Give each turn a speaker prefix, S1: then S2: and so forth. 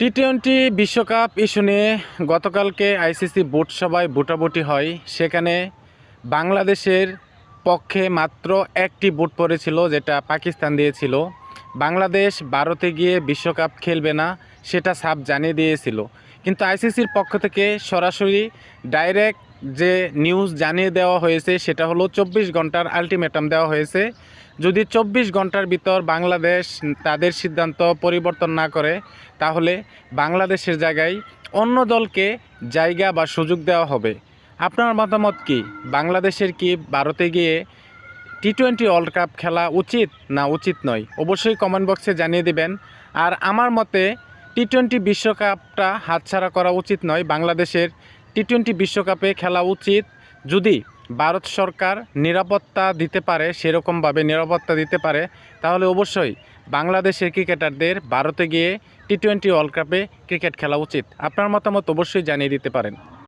S1: T twenty বিশ্বকাপ issue নিয়ে গতকালকে আইসিসি বোর্ড সভায় ভোটাভুটি হয়। সেখানে বাংলাদেশের পক্ষে মাত্র একটি ভোট পড়েছিল, যেটা পাকিস্তান দিয়েছিল। বাংলাদেশ ভারতে গিয়ে বিশ্বকাপ খেলবে না, সেটা সাফ জানিয়ে দিয়েছিল। কিন্তু আইসিসির পক্ষ থেকে সরাসরি ডাইরেক্ট যে নিউজ জানিয়ে দেওয়া হয়েছে সেটা হলো 24 ঘন্টার আলটিমেটাম দেওয়া হয়েছে। যদি 24 ঘন্টার ভিতর বাংলাদেশ তাদের সিদ্ধান্ত পরিবর্তন না করে, তাহলে বাংলাদেশের জায়গায় অন্য দলকে জায়গা বা সুযোগ দেওয়া হবে। আপনার মতামত কি? বাংলাদেশের কি ভারতে গিয়ে টি-টোয়েন্টি ওয়ার্ল্ড কাপ খেলা উচিত না উচিত নয়? অবশ্যই কমেন্ট বক্সে জানিয়ে দিবেন। আর আমার মতে টি-টোয়েন্টি বিশ্বকাপটা হাতছাড়া করা উচিত নয়। বাংলাদেশের টি-টোয়েন্টি বিশ্বকাপে খেলা উচিত যদি ভারত সরকার নিরাপত্তা দিতে পারে, সেরকমভাবে নিরাপত্তা দিতে পারে, তাহলে অবশ্যই বাংলাদেশের ক্রিকেটারদের ভারতে গিয়ে টি-টোয়েন্টি ওয়ার্ল্ড কাপে ক্রিকেট খেলা উচিত। আপনার মতামত অবশ্যই জানিয়ে দিতে পারেন।